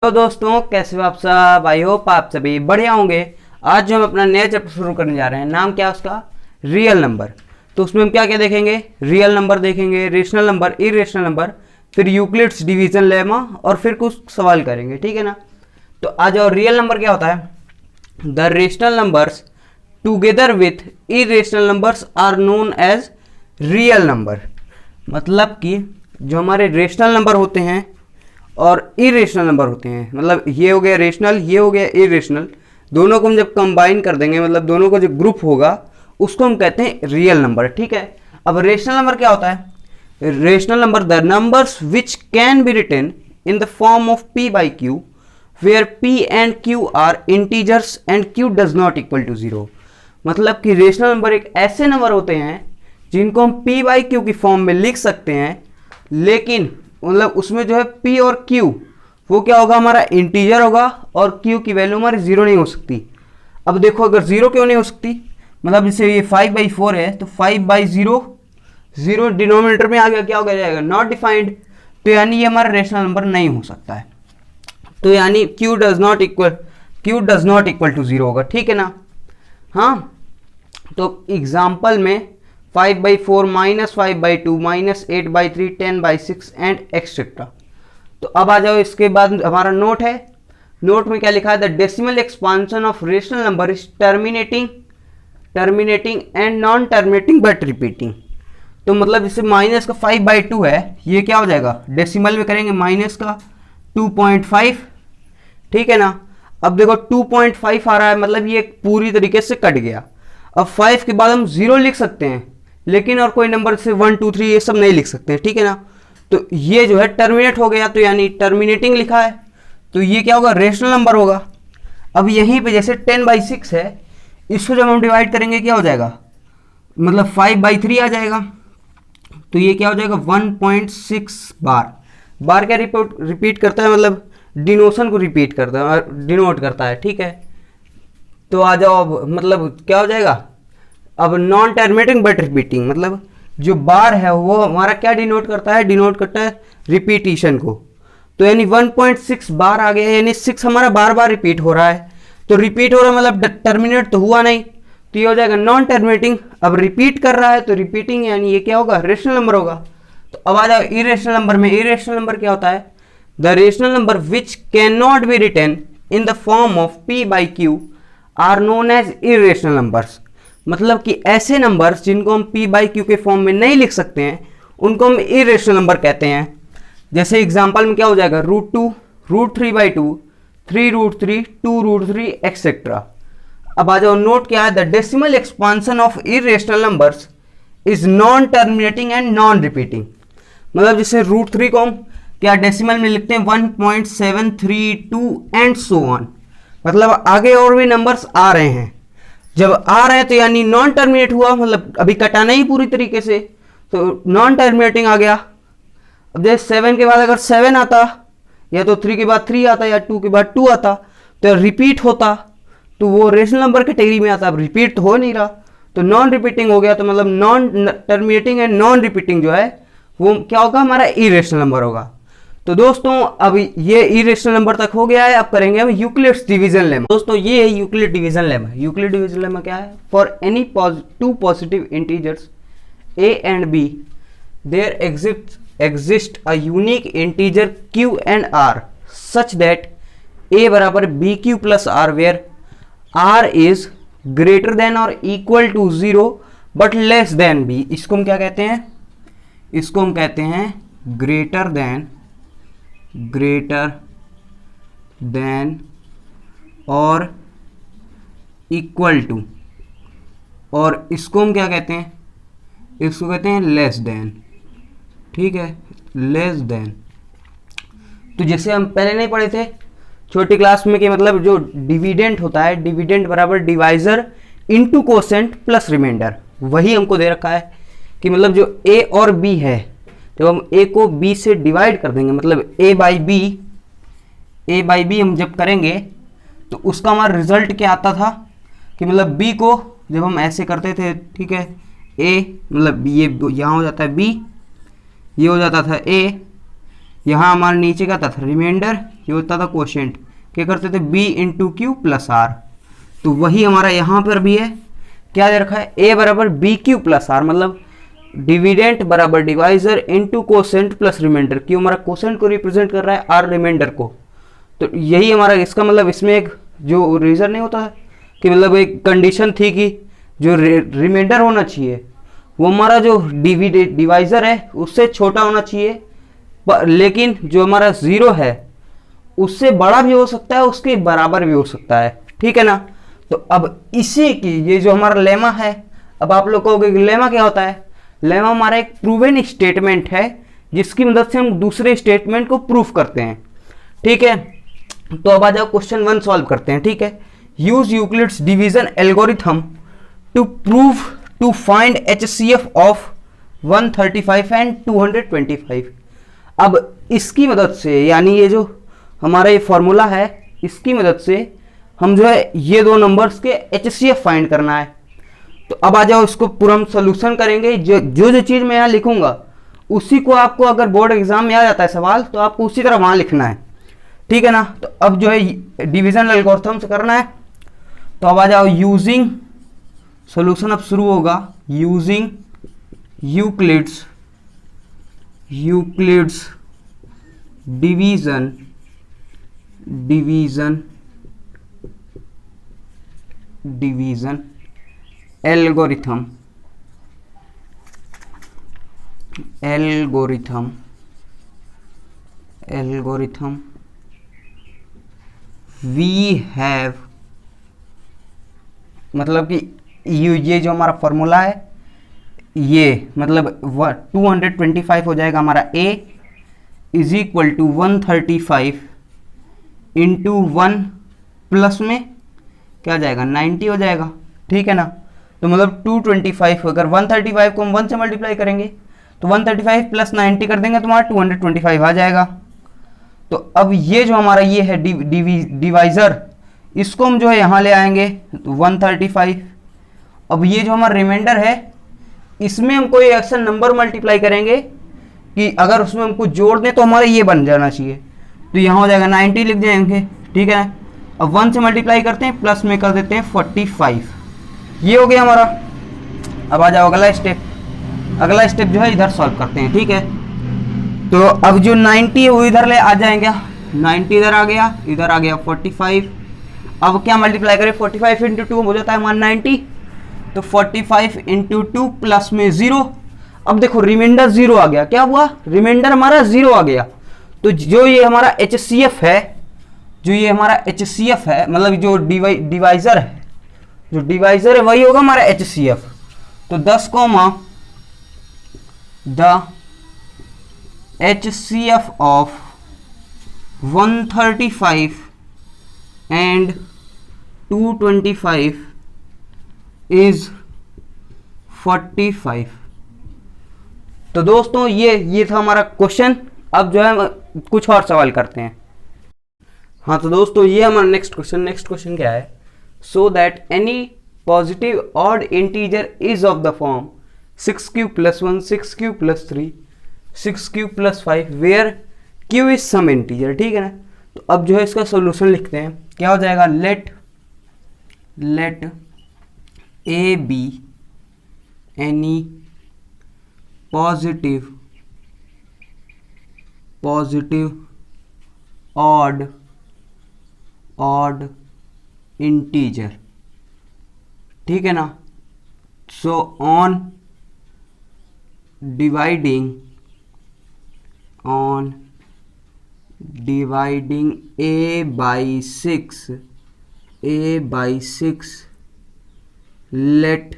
तो दोस्तों कैसे हो आप सब। आई होप आप सभी बढ़िया होंगे। आज जो हम अपना नया चैप्टर शुरू करने जा रहे हैं, नाम क्या है उसका, रियल नंबर। तो उसमें हम क्या क्या देखेंगे, रियल नंबर देखेंगे, रेशनल नंबर, इरेशनल नंबर, फिर यूक्लिड्स डिवीजन लेमा और फिर कुछ सवाल करेंगे, ठीक है ना। तो आ जाओ, रियल नंबर क्या होता है, the rational numbers together with irrational numbers are known as real number. मतलब कि जो हमारे रेशनल नंबर होते हैं और इरेशनल नंबर होते हैं, मतलब ये हो गया रेशनल, ये हो गया इरेशनल, दोनों को हम जब कंबाइन कर देंगे, मतलब दोनों का जो ग्रुप होगा उसको हम कहते हैं रियल नंबर, ठीक है। अब रेशनल नंबर क्या होता है, rational number the numbers which can be written in the form of p by q where p and q are integers and q does not equal to 0। मतलब कि rational number एक ऐसे number होते हैं जिनको हम p by q की form में लिख सकते हैं, लेकिन मतलब उसमें जो है p और q वो क्या होगा, हमारा इंटीजर होगा और q की वैल्यू हमारी 0 नहीं हो सकती। अब देखो अगर 0 क्यों नहीं हो सकती, मतलब जैसे ये 5/4 है तो 5/0, 0 डिनोमिनेटर में आ गया, क्या हो जाएगा, नॉट डिफाइंड। तो यानी ये हमारा रेशनल नंबर नहीं हो सकता है। तो यानी q does not equal to 0 होगा, ठीक है ना। हाँ, तो एग्जाम्पल में 5/4 -5/2 -8/3 10/6 एंड एक्सेट्रा। तो अब आ जाओ, इसके बाद हमारा नोट है। नोट में क्या लिखा है, the decimal expansion of rational number is terminating and non terminating but repeating. तो मतलब जैसे माइनस का 5/2 है, ये क्या हो जाएगा, डेसिमल में करेंगे माइनस का 2.5, ठीक है ना। अब देखो 2.5 आ रहा है, मतलब ये पूरी तरीके से कट गया। अब 5 के बाद हम 0 लिख सकते हैं, लेकिन और कोई नंबर से 1 2 3 ये सब नहीं लिख सकते हैं, ठीक है ना। तो ये जो है टर्मिनेट हो गया, तो यानी टर्मिनेटिंग लिखा है, तो ये क्या होगा, रेशनल नंबर होगा। अब यहीं पे जैसे 10/6 है, इसको जब हम डिवाइड करेंगे क्या हो जाएगा, मतलब 5/3 आ जाएगा। तो ये क्या हो जाएगा, 1.6 बार क्या रिपीट करता है, मतलब डिनोशन को रिपीट करता है, डिनोट करता है, ठीक है। तो आ जाओ, अब मतलब क्या हो जाएगा, अब नॉन टर्मिनेटिंग बट रिपीटिंग, मतलब जो बार है वो हमारा क्या डिनोट करता है, डिनोट करता है रिपीटिशन को। तो यानी 1.6 बार आ गया, यानी 6 हमारा बार बार रिपीट हो रहा है। तो रिपीट हो रहा है मतलब टर्मिनेट तो हुआ नहीं, तो ये हो जाएगा नॉन टर्मिनेटिंग। अब रिपीट कर रहा है तो रिपीटिंग, यानी ये क्या होगा, रेशनल नंबर होगा। तो अब आ जाओ इरेशनल नंबर में। इरेशनल नंबर क्या होता है, the rational number which can not be written in the form of p by q are known as irrational numbers. मतलब कि ऐसे नंबर्स जिनको हम p by q के फॉर्म में नहीं लिख सकते हैं, उनको हम इरेशनल नंबर कहते हैं। जैसे एग्जांपल में क्या हो जाएगा, √2, √3/2, 3√3, 2√3 एक्सेट्रा। अब आ जाओ, नोट क्या है, the decimal expansion of irrational numbers is non terminating and non repeating. मतलब जैसे √3 को हम क्या डेसिमल में लिखते हैं 1.732 एंड सो ऑन। मतलब आगे और भी नंबर्स आ रहे हैं, जब आ रहे हैं तो यानी नॉन टर्मिनेट हुआ, मतलब अभी कटा नहीं पूरी तरीके से, तो नॉन टर्मिनेटिंग आ गया। अब जैसे 7 के बाद अगर 7 आता, या तो 3 के बाद 3 आता, या 2 के बाद 2 आता, तो रिपीट होता, तो वो रेशनल नंबर कैटेगरी में आता। अब रिपीट तो हो नहीं रहा, तो नॉन रिपीटिंग हो गया। तो मतलब non terminating and non repeating जो है वो क्या होगा, हमारा इरेशनल नंबर होगा। तो दोस्तों अब ये इरेशनल नंबर तक हो गया है, अब करेंगे हम यूक्लिड्स डिवीजन लेमा। दोस्तों ये है Euclid division lemma. Euclid division lemma क्या है, for any two positive integers a and b there exist a unique integer q and r such that a बराबर bq plus r where r is greater than or equal to 0 but less than b। इसको हम क्या कहते हैं, इसको हम कहते हैं greater than और equal to, और इसको हम क्या कहते हैं, इसको कहते हैं लेस देन, ठीक है, लेस देन। तो जैसे हम पहले नहीं पढ़े थे छोटी क्लास में कि मतलब जो डिविडेंट होता है, डिविडेंट बराबर divisor into quotient plus remainder, वही हमको दे रखा है कि मतलब जो a और b है, जब हम a को b से डिवाइड कर देंगे, मतलब a बाई बी हम जब करेंगे तो उसका हमारा रिजल्ट क्या आता था कि मतलब b को जब हम ऐसे करते थे, ठीक है, a मतलब ये यहाँ हो जाता है b, ये हो जाता था a, यहाँ हमारे नीचे का था रिमाइंडर, ये होता था क्वोशिएंट, क्या करते थे b into q plus r. तो वही हमारा यहाँ पर भी है, क्या दे रखा है a बराबर बी क्यू प्लस आर, मतलब डिविडेंट बराबर divisor into quotient plus remainder. क्यों, हमारा कोसेंट को रिप्रेजेंट कर रहा है, आर रिमाइंडर को। तो यही हमारा इसका मतलब, इसमें एक जो रीजन नहीं होता है कि मतलब एक कंडीशन थी कि जो रिमाइंडर होना चाहिए वो हमारा जो डिवाइजर है उससे छोटा होना चाहिए, लेकिन जो हमारा जीरो है उससे बड़ा भी हो सकता है, उसके बराबर भी हो सकता है, ठीक है ना। तो अब इसी की ये जो हमारा लेमा है, अब आप लोग कहोगे कि लेमा क्या होता है। लेमा हमारा एक प्रूवन स्टेटमेंट है जिसकी मदद से हम दूसरे स्टेटमेंट को प्रूफ करते हैं, ठीक है। तो अब आ जाओ क्वेश्चन 1 सॉल्व करते हैं, ठीक है। Use Euclid's division algorithm to prove to find HCF of 135 and 225। अब इसकी मदद से, यानी ये जो हमारा ये फॉर्मूला है, इसकी मदद से हम जो है ये दो नंबर्स के HCF फाइंड करना है। तो अब आ जाओ, इसको पूरा हम सोल्यूशन करेंगे। जो चीज़ मैं यहाँ लिखूंगा उसी को आपको अगर बोर्ड एग्जाम में आ जाता है सवाल, तो आपको उसी तरह वहाँ लिखना है, ठीक है ना। तो अब जो है डिवीजन एल्गोरिथम से करना है। तो अब आ जाओ, यूजिंग सोल्यूशन अब शुरू होगा। Using Euclid's division algorithm we have, मतलब कि ये जो हमारा फॉर्मूला है, ये मतलब 225 हो जाएगा हमारा a is equal to 135 into 1 plus में क्या जाएगा 90 हो जाएगा, ठीक है ना। तो मतलब 225, अगर 135 को हम 1 से मल्टीप्लाई करेंगे तो 135 प्लस 90 कर देंगे तो हमारा 225 आ जाएगा। तो अब ये जो हमारा ये है डिवाइजर, इसको हम जो है यहाँ ले आएंगे तो 135। अब ये जो हमारा रिमाइंडर है, इसमें हम कोई एक्शन नंबर मल्टीप्लाई करेंगे कि अगर उसमें हम कुछ जोड़ दें तो हमारा ये बन जाना चाहिए। तो यहाँ हो जाएगा 90 लिख जाएंगे, ठीक है। अब 1 से मल्टीप्लाई करते हैं, प्लस में कर देते हैं 45, ये हो गया हमारा। अब आ जाओ अगला स्टेप जो है इधर सॉल्व करते हैं, ठीक है। तो अब जो 90 है वो इधर ले आ जाएंगे, 90 इधर आ गया, इधर आ गया 45। अब क्या मल्टीप्लाई करें, 45 इंटू 2 हो जाता है 190, तो 45 इंटू 2 प्लस में 0। अब देखो रिमाइंडर 0 आ गया, क्या हुआ, रिमाइंडर हमारा 0 आ गया। तो जो ये हमारा HCF है, मतलब जो डिवाइजर है, वही होगा हमारा HCF। तो 10 comma the HCF of 135 and 225 is 45। तो दोस्तों ये था हमारा क्वेश्चन। अब जो है कुछ और सवाल करते हैं। हाँ तो दोस्तों ये हमारा नेक्स्ट क्वेश्चन क्या है, so that any positive odd integer is of the form 6q + 1 6q + 3 6q + 5 where q is some integer, ठीक है ना। तो अब जो है इसका सॉल्यूशन लिखते हैं, क्या हो जाएगा, let a be any positive odd integer, ठीक है ना। So on dividing a by 6 let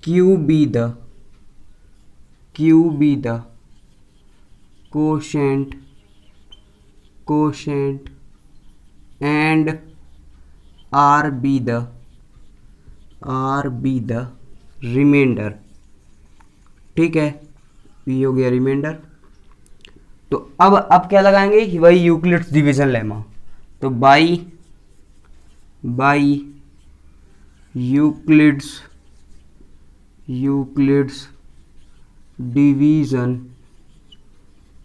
q be the quotient and r be the remainder, ठीक है। ये हो गया रिमाइंडर। तो अब क्या लगाएंगे, वही यूक्लिड्स डिवीजन लेमा। तो by Euclid's division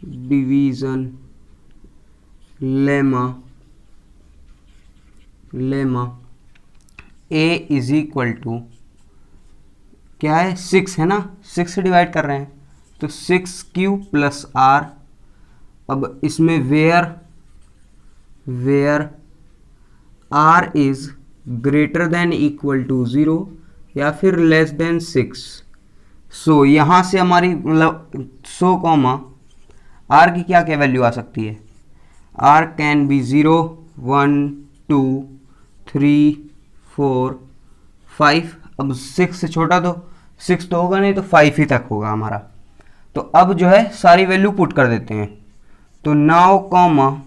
division lemma a is equal to क्या है 6 है ना, 6 से डिवाइड कर रहे हैं तो 6q प्लस r। अब इसमें where r is greater than equal to 0 या फिर लेस देन 6। सो यहाँ से हमारी मतलब सो कॉमा r की क्या क्या वैल्यू आ सकती है, r कैन बी 0 1 2 3 4 5। अब 6 से छोटा तो 6 तो होगा नहीं, तो 5 ही तक होगा हमारा। तो अब जो है सारी वैल्यू पुट कर देते हैं। तो now comma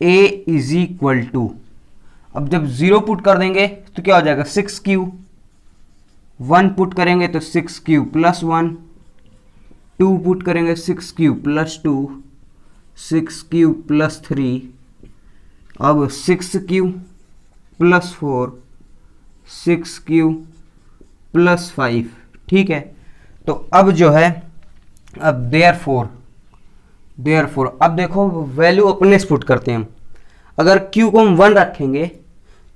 a is equal to, अब जब 0 पुट कर देंगे तो क्या हो जाएगा 6q, 1 पुट करेंगे तो 6q प्लस 1, 2 पुट करेंगे 6q प्लस 2, 6q प्लस 3, अब 6q प्लस 4, 6q प्लस 5। ठीक है, तो अब जो है अब देयरफॉर अब देखो वैल्यू अपने से पुट करते हैं हम। अगर q को हम 1 रखेंगे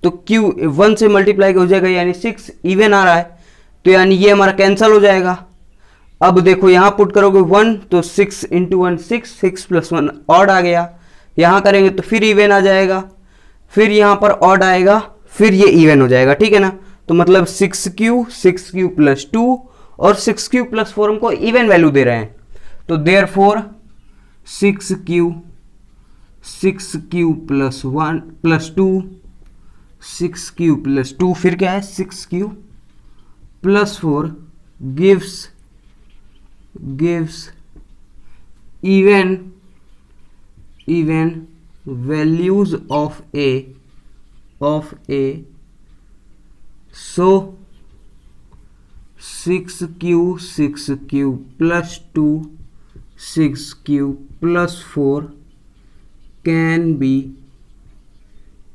तो q 1 से मल्टीप्लाई हो जाएगा, यानी 6 इवन आ रहा है, तो यानी ये हमारा कैंसिल हो जाएगा। अब देखो यहाँ पुट करोगे 1 तो 6 इंटू 1 6 प्लस 1 ऑड आ गया। यहाँ करेंगे तो फिर इवन आ जाएगा, फिर यहाँ पर ऑड आएगा, फिर ये इवन हो जाएगा। ठीक है ना, तो मतलब 6q प्लस 2 और 6q प्लस 4 हमको इवन वैल्यू दे रहे हैं। तो therefore 6q plus 1 plus 2, 6q plus 2, फिर क्या है 6q plus 4 gives even values of a so 6q plus 2 6q plus 4 can be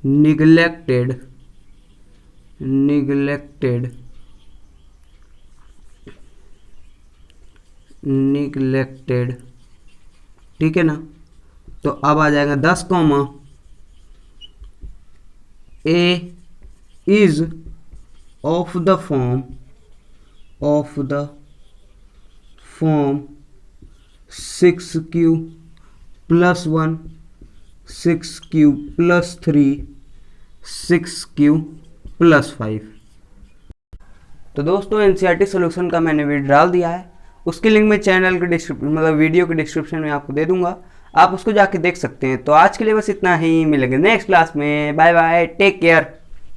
neglected। ठीक है ना, तो अब आ जाएगा 10 comma a is of the form 6q plus 1 6q plus 3 6q plus 5। तो दोस्तों एनसीईआरटी सॉल्यूशन का मैंने वीडियो डाल दिया है, उसकी लिंक मैं चैनल के डिस्क्रिप्शन मतलब वीडियो के डिस्क्रिप्शन में आपको दे दूंगा, आप उसको जाके देख सकते हैं। तो आज के लिए बस इतना ही, मिलेंगे नेक्स्ट क्लास में। Bye bye, take care.